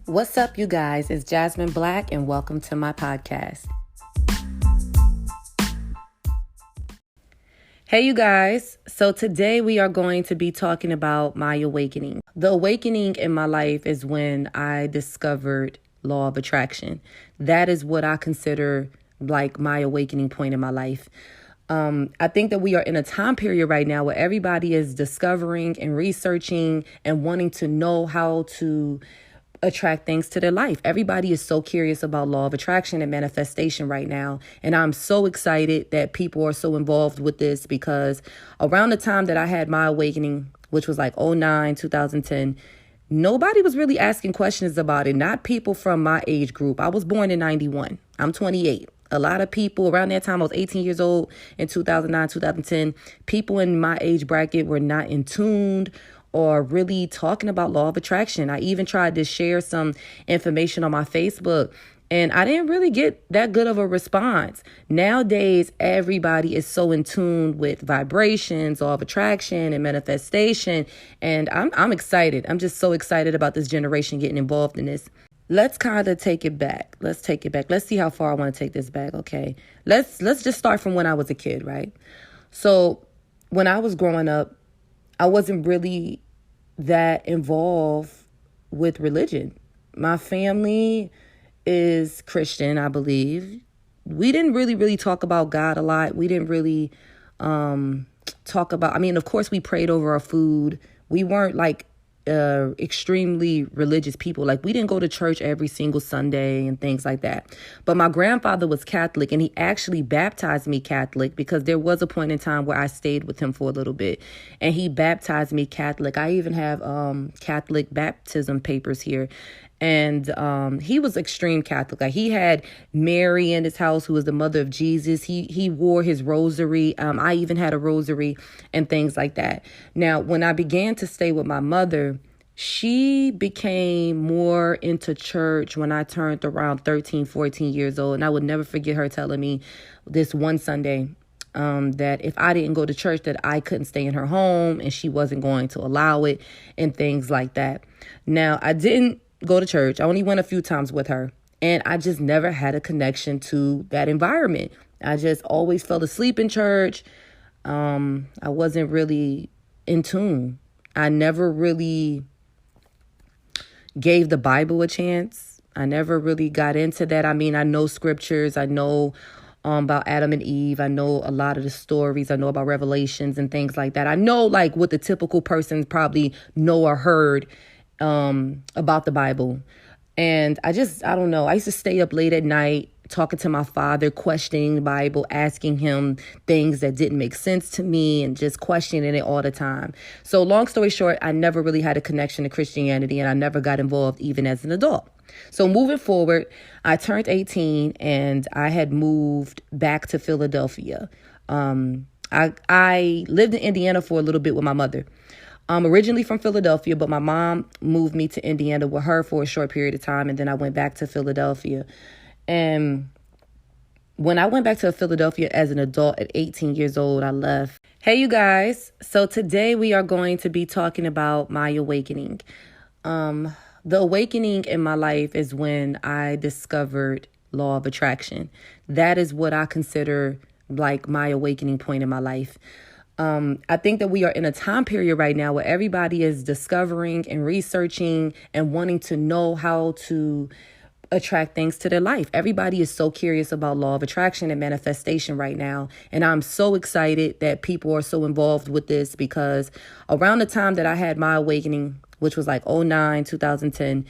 What's up, you guys? It's Jasmine Black, and welcome to my podcast. Hey, you guys. So today we are going to be talking about my awakening. The awakening in my life is when I discovered law of attraction. That is what I consider like my awakening point in my life. I think that we are in a time period right now where everybody is discovering and researching and wanting to know how to attract things to their life. Everybody is so curious about law of attraction and manifestation right now. And I'm so excited that people are so involved with this because around the time that I had my awakening, which was like 2009, 2010, nobody was really asking questions about it. Not people from my age group. I was born in 91. I'm 28. A lot of people around that time, I was 18 years old in 2009, 2010. People in my age bracket were not in tune or really talking about law of attraction. I even tried to share some information on my Facebook, and I didn't really get that good of a response. Nowadays, everybody is so in tune with vibrations, law of attraction, and manifestation, and I'm excited. I'm just so excited about this generation getting involved in this. Let's kind of take it back. Let's see how far I want to take this back, okay? Let's just start from when I was a kid, right? So when I was growing up, I wasn't really that involved with religion. My family is Christian, I believe. We didn't really talk about God a lot. We didn't really talk about, of course we prayed over our food. We weren't like extremely religious people. Like, we didn't go to church every single Sunday and things like that. But my grandfather was Catholic, and he actually baptized me Catholic because there was a point in time where I stayed with him for a little bit, and he baptized me Catholic. I even have Catholic baptism papers here. And he was extreme Catholic. Like, he had Mary in his house, who was the mother of Jesus. He wore his rosary. I even had a rosary and things like that. Now, when I began to stay with my mother, she became more into church when I turned around 13, 14 years old. And I would never forget her telling me this one Sunday that if I didn't go to church, that I couldn't stay in her home and she wasn't going to allow it and things like that. Now, I didn't go to church. I only went a few times with her, and I just never had a connection to that environment. I just always fell asleep in church. I wasn't really in tune. I never really gave the Bible a chance. I never really got into that. I know scriptures. I know about Adam and Eve. I know a lot of the stories. I know about Revelations and things like that. I know like what the typical person probably know or heard about the Bible. And I don't know. I used to stay up late at night talking to my father, questioning the Bible, asking him things that didn't make sense to me, and just questioning it all the time. So long story short, I never really had a connection to Christianity, and I never got involved even as an adult. So moving forward, I turned 18 and I had moved back to Philadelphia. I lived in Indiana for a little bit with my mother. I'm originally from Philadelphia, but my mom moved me to Indiana with her for a short period of time, and then I went back to Philadelphia. And when I went back to Philadelphia as an adult at 18 years old, I left. Hey, you guys. So today we are going to be talking about my awakening. The awakening in my life is when I discovered law of attraction. That is what I consider like my awakening point in my life. I think that we are in a time period right now where everybody is discovering and researching and wanting to know how to attract things to their life. Everybody is so curious about law of attraction and manifestation right now. And I'm so excited that people are so involved with this because around the time that I had my awakening, which was like 2009, 2010,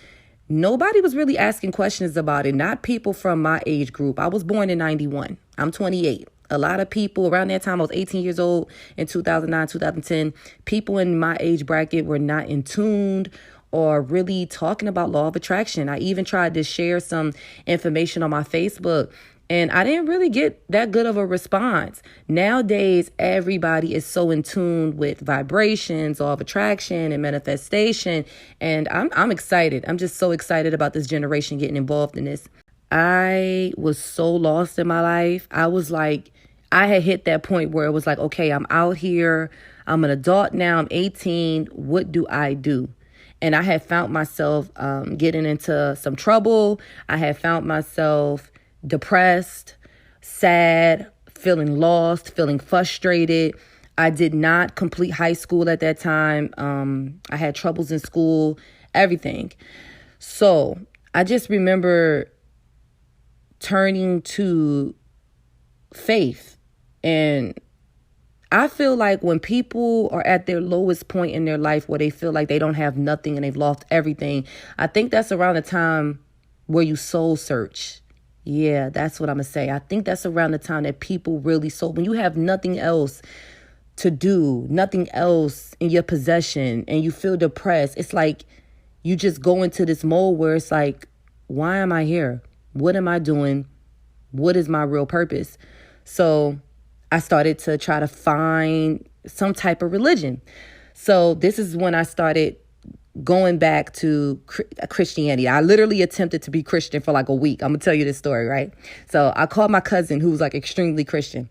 nobody was really asking questions about it. Not people from my age group. I was born in 91. I'm 28. A lot of people around that time, I was 18 years old in 2009, 2010. People in my age bracket were not in tune or really talking about law of attraction. I even tried to share some information on my Facebook, and I didn't really get that good of a response. Nowadays, everybody is so in tune with vibrations, law of attraction, and manifestation. And I'm excited. I'm just so excited about this generation getting involved in this. I was so lost in my life. I had hit that point where it was like, okay, I'm out here. I'm an adult now. I'm 18. What do I do? And I had found myself getting into some trouble. I had found myself depressed, sad, feeling lost, feeling frustrated. I did not complete high school at that time. I had troubles in school, everything. So I just remember turning to faith. And I feel like when people are at their lowest point in their life where they feel like they don't have nothing and they've lost everything, I think that's around the time where you soul search. Yeah, that's what I'm going to say. I think that's around the time that people really soul. When you have nothing else to do, nothing else in your possession, and you feel depressed, it's like you just go into this mode where it's like, why am I here? What am I doing? What is my real purpose? So I started to try to find some type of religion. So this is when I started going back to Christianity. I literally attempted to be Christian for like a week. I'm going to tell you this story, right? So I called my cousin who was like extremely Christian.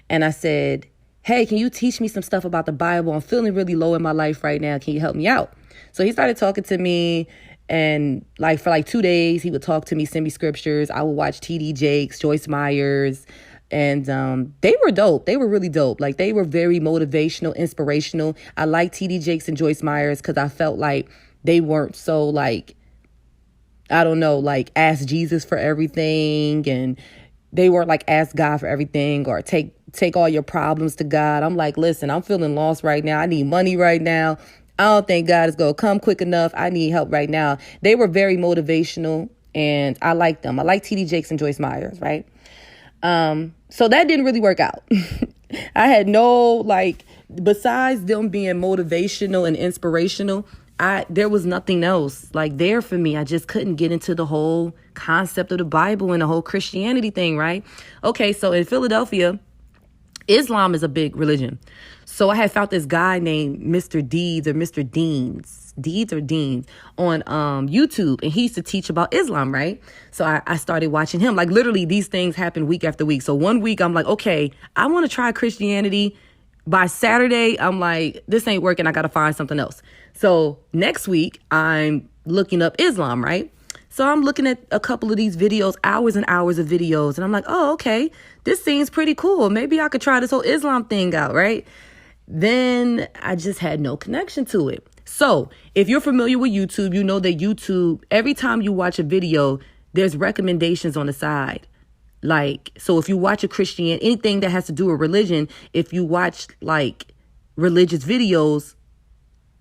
And I said, hey, can you teach me some stuff about the Bible? I'm feeling really low in my life right now. Can you help me out? So he started talking to me. And like for like 2 days, he would talk to me, send me scriptures. I would watch T.D. Jakes, Joyce Myers. And they were dope. They were really dope. Like they were very motivational, inspirational. I like T.D. Jakes and Joyce Myers because I felt like they weren't so like, I don't know, like ask Jesus for everything. And they weren't like ask God for everything or take all your problems to God. I'm like, listen, I'm feeling lost right now. I need money right now. I don't think God is going to come quick enough. I need help right now. They were very motivational and I liked them. I like T.D. Jakes and Joyce Myers, right? So that didn't really work out. I had no, like, besides them being motivational and inspirational, there was nothing else like there for me. I just couldn't get into the whole concept of the Bible and the whole Christianity thing, right? Okay, so in Philadelphia, Islam is a big religion. So I had found this guy named Mr. Deeds or Mr. Deeds on YouTube. And he used to teach about Islam, right? So I started watching him. Like literally these things happen week after week. So one week I'm like, okay, I want to try Christianity. By Saturday, I'm like, this ain't working. I got to find something else. So next week I'm looking up Islam, right? So I'm looking at a couple of these videos, hours and hours of videos. And I'm like, oh, okay, this seems pretty cool. Maybe I could try this whole Islam thing out, right? Then I just had no connection to it. So if you're familiar with YouTube, you know that YouTube, every time you watch a video, there's recommendations on the side. Like, so if you watch anything that has to do with religion, if you watch like religious videos,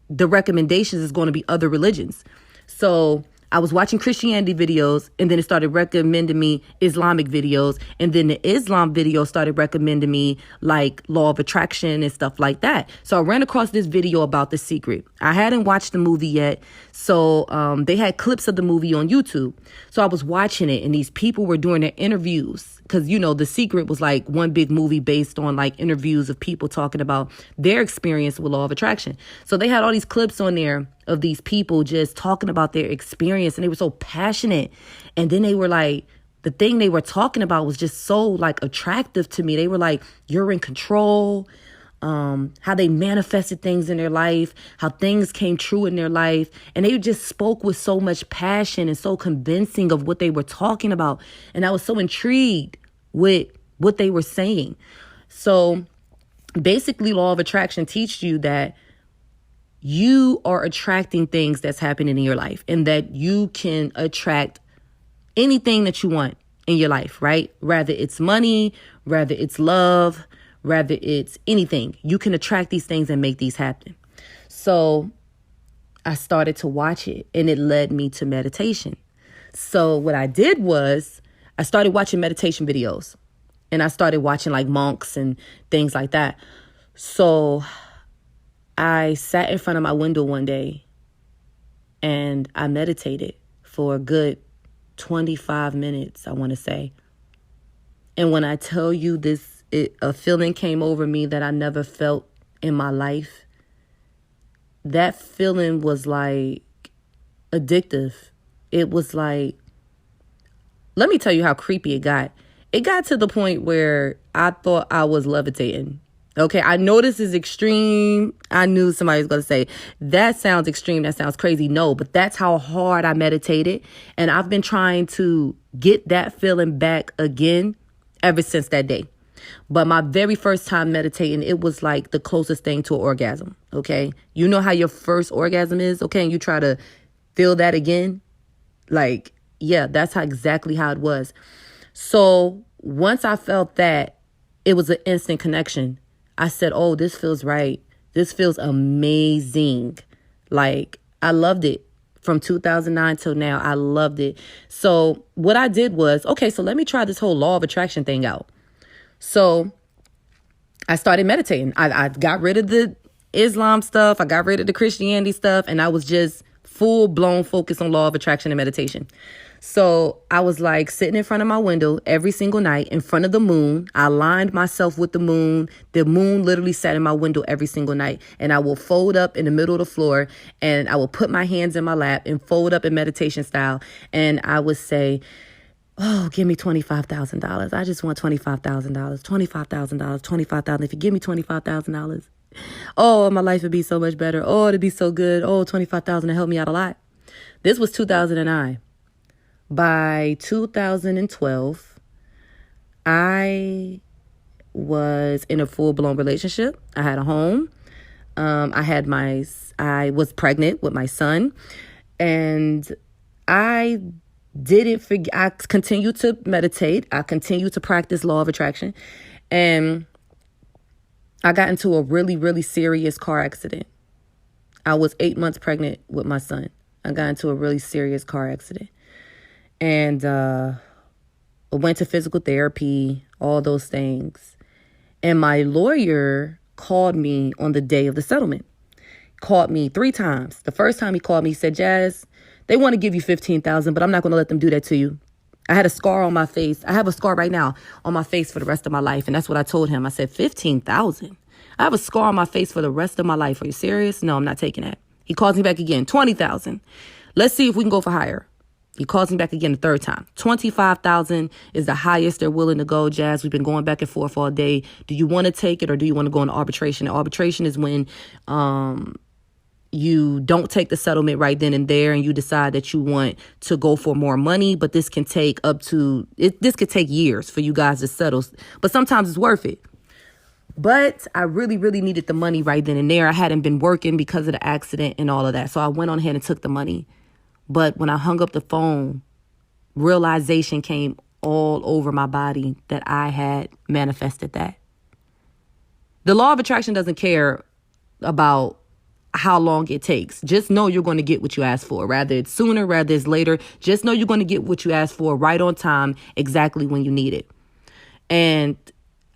the recommendations is going to be other religions. So I was watching Christianity videos and then it started recommending me Islamic videos. And then the Islam video started recommending me like law of attraction and stuff like that. So I ran across this video about The Secret. I hadn't watched the movie yet. So they had clips of the movie on YouTube. So I was watching it and these people were doing their interviews. Because, you know, The Secret was like one big movie based on like interviews of people talking about their experience with law of attraction. So they had all these clips on there of these people just talking about their experience. And they were so passionate. And then they were like, the thing they were talking about was just so like attractive to me. They were like, you're in control. How they manifested things in their life, how things came true in their life. And they just spoke with so much passion and so convincing of what they were talking about. And I was so intrigued with what they were saying. So basically, law of attraction teaches you that you are attracting things that's happening in your life and that you can attract anything that you want in your life, right? Rather it's money, rather it's love, rather it's anything. You can attract these things and make these happen. So I started to watch it and it led me to meditation. So what I did was I started watching meditation videos and I started watching like monks and things like that. So I sat in front of my window one day and I meditated for a good 25 minutes, I want to say. And when I tell you a feeling came over me that I never felt in my life. That feeling was like addictive. It was like, let me tell you how creepy it got. It got to the point where I thought I was levitating. Okay, I know this is extreme. I knew somebody was going to say, that sounds extreme. That sounds crazy. No, but that's how hard I meditated. And I've been trying to get that feeling back again ever since that day. But my very first time meditating, it was like the closest thing to an orgasm. Okay, you know how your first orgasm is. Okay, and you try to feel that again. Like, yeah, that's exactly how it was. So once I felt that, it was an instant connection. I said, oh, this feels right. This feels amazing. Like, I loved it. From 2009 till now, I loved it. So what I did was, okay, so let me try this whole law of attraction thing out. So I started meditating. I got rid of the Islam stuff. I got rid of the Christianity stuff. And I was just full blown focused on law of attraction and meditation. So I was like sitting in front of my window every single night in front of the moon. I aligned myself with the moon. The moon literally sat in my window every single night. And I will fold up in the middle of the floor and I will put my hands in my lap and fold up in meditation style. And I would say, oh, give me $25,000. I just want $25,000, $25,000, $25,000. If you give me $25,000, oh, my life would be so much better. Oh, it'd be so good. Oh, $25,000 to help me out a lot. This was 2009. By 2012, I was in a full-blown relationship. I had a home. I was pregnant with my son, and I didn't forget. I continued to meditate. I continued to practice law of attraction, and I got into a really, really serious car accident. I was 8 months pregnant with my son. I got into a really serious car accident. And I went to physical therapy, all those things. And my lawyer called me on the day of the settlement. Called me 3 times. The first time he called me, he said, Jazz, they want to give you $15,000, but I'm not going to let them do that to you. I had a scar on my face. I have a scar right now on my face for the rest of my life. And that's what I told him. I said, $15,000? I have a scar on my face for the rest of my life. Are you serious? No, I'm not taking that. He calls me back again, $20,000. Let's see if we can go for higher. He calls me back again the third time. $25,000 is the highest they're willing to go, Jazz. We've been going back and forth all day. Do you want to take it or do you want to go into arbitration? Arbitration is when you don't take the settlement right then and there and you decide that you want to go for more money. But this can take this could take years for you guys to settle. But sometimes it's worth it. But I really, really needed the money right then and there. I hadn't been working because of the accident and all of that. So I went on ahead and took the money. But when I hung up the phone, realization came all over my body that I had manifested that. The law of attraction doesn't care about how long it takes. Just know you're going to get what you ask for. Rather it's sooner, rather it's later. Just know you're going to get what you asked for right on time, exactly when you need it. And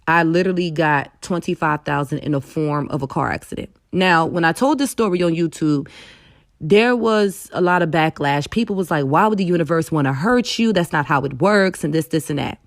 I literally got $25,000 in the form of a car accident. Now, when I told this story on YouTube, there was a lot of backlash. People was like, why would the universe want to hurt you? That's not how it works. And this, and that.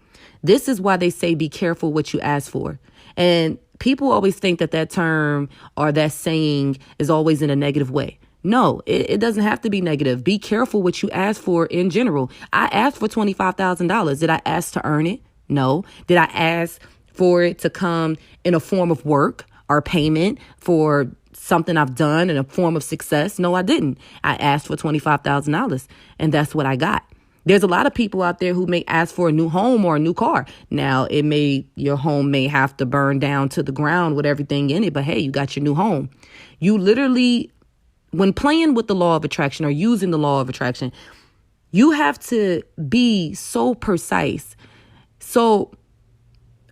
This is why they say be careful what you ask for. And people always think that term or that saying is always in a negative way. No, it doesn't have to be negative. Be careful what you ask for in general. I asked for $25,000. Did I ask to earn it? No. Did I ask for it to come in a form of work or payment for something I've done in a form of success? No, I didn't. I asked for $25,000 and that's what I got. There's a lot of people out there who may ask for a new home or a new car. Now, your home may have to burn down to the ground with everything in it, but hey, you got your new home. You literally, when playing with the law of attraction or using the law of attraction, you have to be so precise. So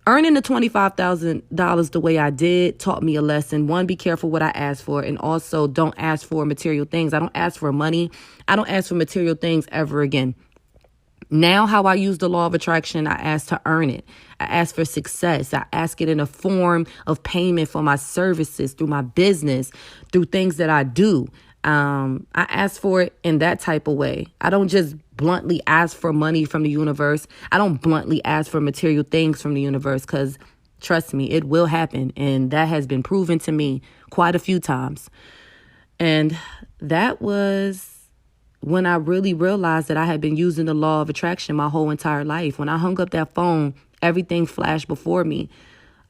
earning the $25,000 the way I did taught me a lesson. One, be careful what I ask for. And also don't ask for material things. I don't ask for money. I don't ask for material things ever again. Now, how I use the law of attraction, I ask to earn it. I ask for success. I ask it in a form of payment for my services, through my business, through things that I do. I ask for it in that type of way. I don't just bluntly ask for money from the universe. I don't bluntly ask for material things from the universe because, trust me, it will happen. And that has been proven to me quite a few times. And that was when I really realized that I had been using the law of attraction my whole entire life. When I hung up that phone, everything flashed before me.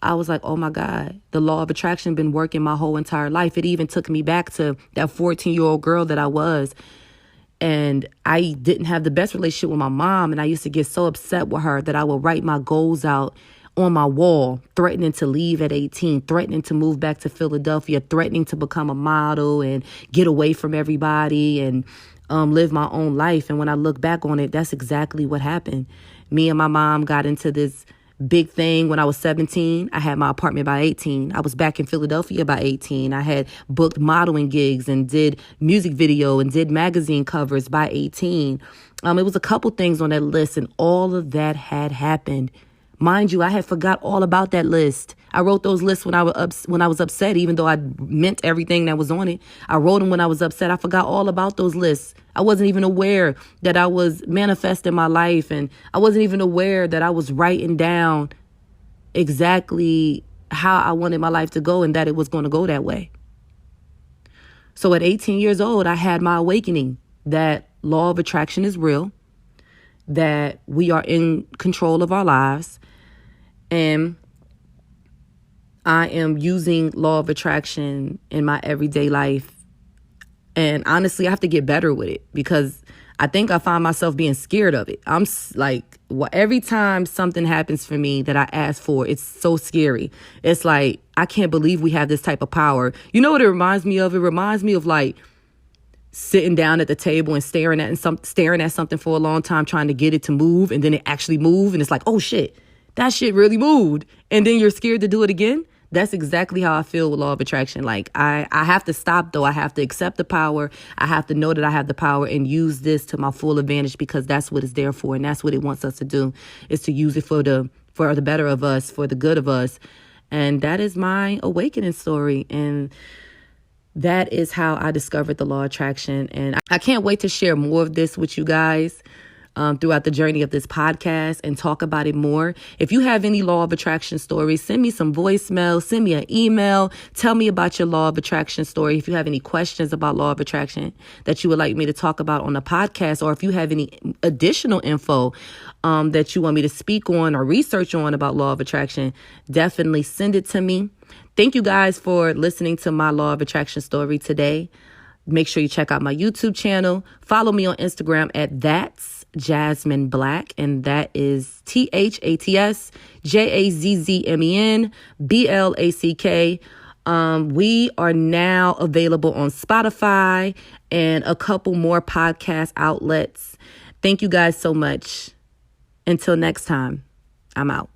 I was like, oh my God, the law of attraction been working my whole entire life. It even took me back to that 14-year-old girl that I was. And I didn't have the best relationship with my mom. And I used to get so upset with her that I would write my goals out on my wall, threatening to leave at 18, threatening to move back to Philadelphia, threatening to become a model and get away from everybody and live my own life. And when I look back on it, that's exactly what happened. Me and my mom got into this big thing when I was 17. I had my apartment by 18. I was back in Philadelphia by 18. I had booked modeling gigs and did music video and did magazine covers by 18. It was a couple things on that list, and all of that had happened. Mind you, I had forgot all about that list. I wrote those lists when I was upset, even though I meant everything that was on it. I wrote them when I was upset. I forgot all about those lists. I wasn't even aware that I was manifesting my life, and I wasn't even aware that I was writing down exactly how I wanted my life to go and that it was going to go that way. So at 18 years old, I had my awakening that law of attraction is real, that we are in control of our lives, and I am using law of attraction in my everyday life. And honestly, I have to get better with it because I think I find myself being scared of it. I'm like, every time something happens for me that I ask for, it's so scary. It's like, I can't believe we have this type of power. You know what it reminds me of? It reminds me of like sitting down at the table and staring at something for a long time, trying to get it to move, and then it actually moved, and it's like, oh shit, that shit really moved, and then you're scared to do it again. That's exactly how I feel with law of attraction. Like I have to stop though. I have to accept the power. I have to know that I have the power and use this to my full advantage, because that's what it's there for, and that's what it wants us to do, is to use it for the better of us, for the good of us. And that is my awakening story. And that is how I discovered the law of attraction. And I can't wait to share more of this with you guys throughout the journey of this podcast and talk about it more. If you have any law of attraction stories, send me some voicemail, send me an email. Tell me about your law of attraction story. If you have any questions about law of attraction that you would like me to talk about on the podcast, or if you have any additional info that you want me to speak on or research on about law of attraction, definitely send it to me. Thank you guys for listening to my law of attraction story today. Make sure you check out my YouTube channel. Follow me on Instagram at That's Jazzmen Black, and that is THATSJAZZMENBLACK. We are now available on Spotify and a couple more podcast outlets. Thank you guys so much. Until next time, I'm out.